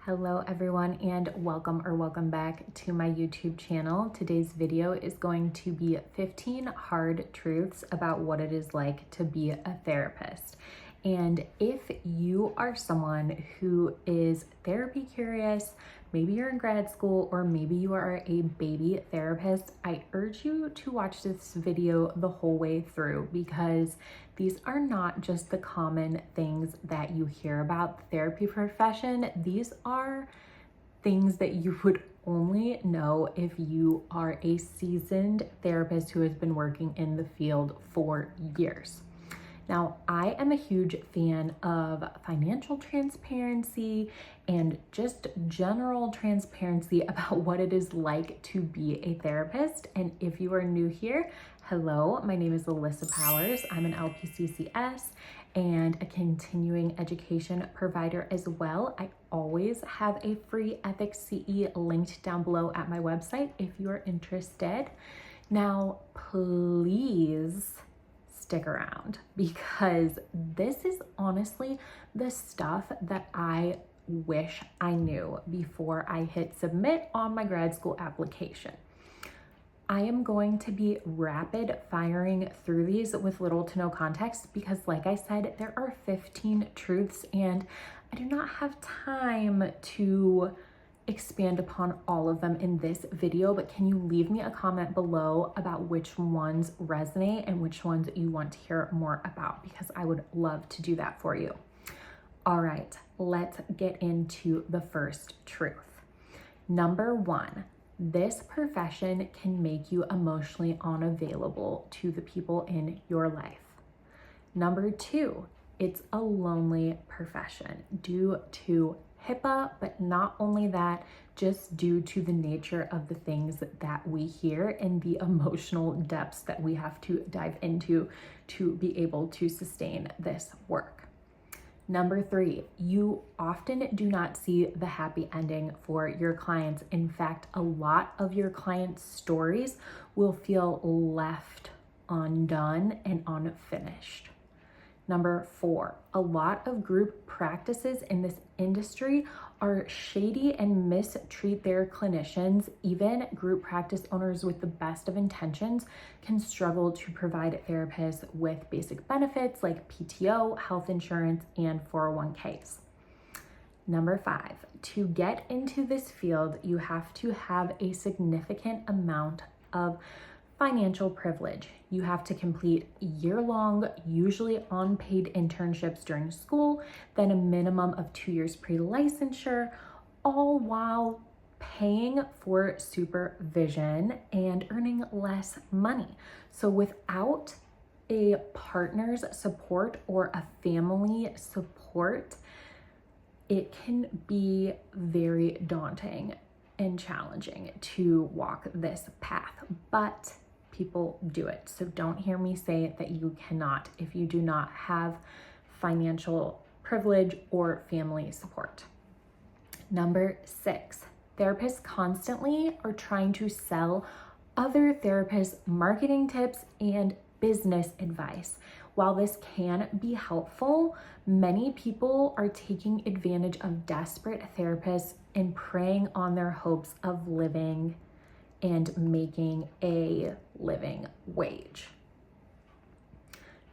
Hello everyone and welcome back to my YouTube channel. Today's video is going to be 15 hard truths about what it is like to be a therapist. And if you are someone who is therapy curious, maybe you're in grad school or maybe you are a baby therapist, I urge you to watch this video the whole way through because these are not just the common things that you hear about the therapy profession. These are things that you would only know if you are a seasoned therapist who has been working in the field for years. Now, I am a huge fan of financial transparency and just general transparency about what it is like to be a therapist. And if you are new here, hello, my name is Allyssa Powers. I'm an LPCCs and a continuing education provider as well. I always have a free ethics CE linked down below at my website if you are interested. Now, please stick around because this is honestly the stuff that I wish I knew before I hit submit on my grad school application. I am going to be rapid firing through these with little to no context because, like I said, there are 15 truths and I do not have time to expand upon all of them in this video, but can you leave me a comment below about which ones resonate and which ones you want to hear more about, because I would love to do that for you. All right, let's get into the first truth. Number one, this profession can make you emotionally unavailable to the people in your life. Number two, it's a lonely profession due to HIPAA, but not only that, just due to the nature of the things that we hear and the emotional depths that we have to dive into to be able to sustain this work. Number three, you often do not see the happy ending for your clients. In fact, a lot of your clients' stories will feel left undone and unfinished. Number four, a lot of group practices in this industry are shady and mistreat their clinicians. Even group practice owners with the best of intentions can struggle to provide therapists with basic benefits like PTO, health insurance, and 401ks. Number five, to get into this field, you have to have a significant amount of financial privilege. You have to complete year-long, usually unpaid internships during school, then a minimum of 2 years pre-licensure, all while paying for supervision and earning less money. So without a partner's support or a family support, it can be very daunting and challenging to walk this path, but people do it. So don't hear me say that you cannot if you do not have financial privilege or family support. Number six, therapists constantly are trying to sell other therapists marketing tips and business advice. While this can be helpful, many people are taking advantage of desperate therapists and preying on their hopes of living and making a living wage.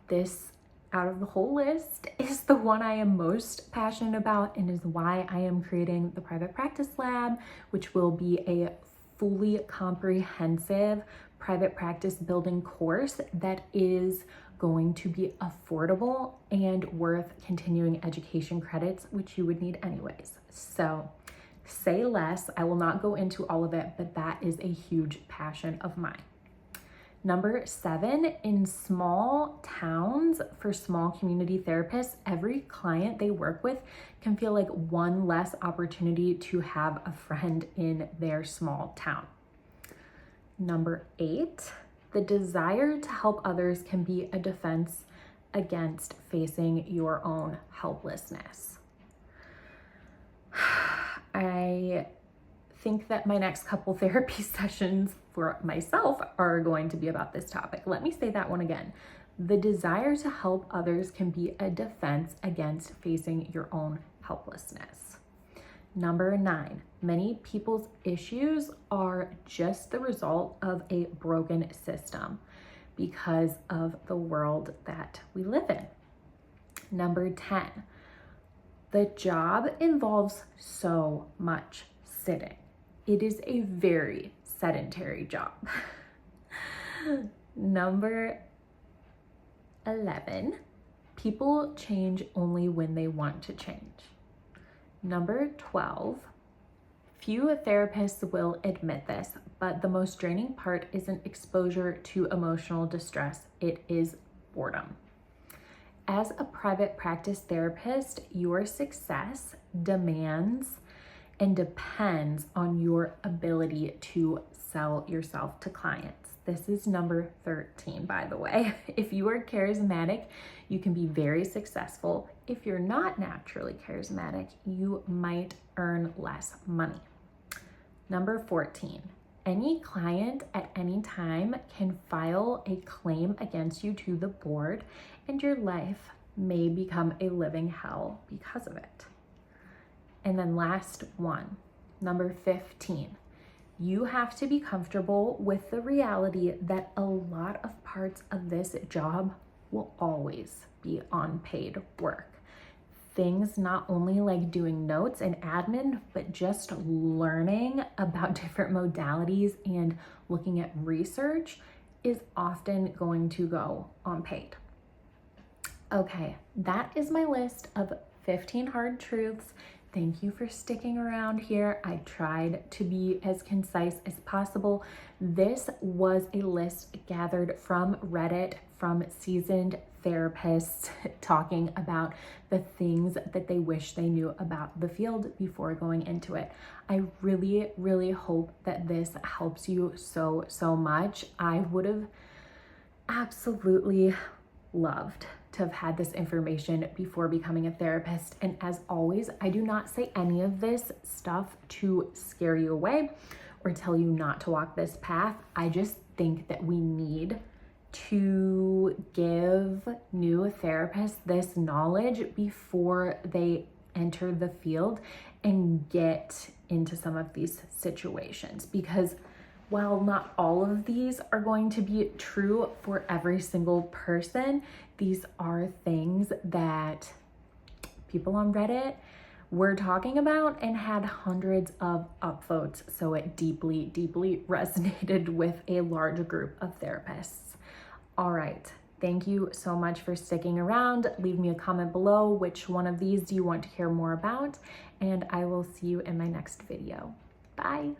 This, out of the whole list, is the one I am most passionate about and is why I am creating the Private Practice Lab, which will be a fully comprehensive private practice building course that is going to be affordable and worth continuing education credits, which you would need anyways. So say less. I will not go into all of it, but that is a huge passion of mine. Number seven, in small towns for small community therapists, every client they work with can feel like one less opportunity to have a friend in their small town. Number eight, the desire to help others can be a defense against facing your own helplessness. I think that my next couple therapy sessions for myself are going to be about this topic. Let me say that one again. The desire to help others can be a defense against facing your own helplessness. Number 9, many people's issues are just the result of a broken system because of the world that we live in. Number 10, the job involves so much sitting. It is a very sedentary job. Number 11, people change only when they want to change. Number 12, few therapists will admit this, but the most draining part isn't exposure to emotional distress, it is boredom. As a private practice therapist, your success demands and depends on your ability to sell yourself to clients. This is number 13, by the way. If you are charismatic, you can be very successful. If you're not naturally charismatic, you might earn less money. Number 14, any client at any time can file a claim against you to the board, and your life may become a living hell because of it. And then last one, number 15, you have to be comfortable with the reality that a lot of parts of this job will always be unpaid work. Things not only like doing notes and admin, but just learning about different modalities and looking at research is often going to go unpaid. Okay, that is my list of 15 hard truths. Thank you for sticking around here. I tried to be as concise as possible. This was a list gathered from Reddit from seasoned therapists talking about the things that they wish they knew about the field before going into it. I really, really hope that this helps you so much. I would have absolutely loved to have had this information before becoming a therapist. And as always, I do not say any of this stuff to scare you away or tell you not to walk this path. I just think that we need to give new therapists this knowledge before they enter the field and get into some of these situations, because while not all of these are going to be true for every single person, these are things that people on Reddit were talking about and had hundreds of upvotes. So it deeply, deeply resonated with a large group of therapists. All right. Thank you so much for sticking around. Leave me a comment below which one of these do you want to hear more about, and I will see you in my next video. Bye.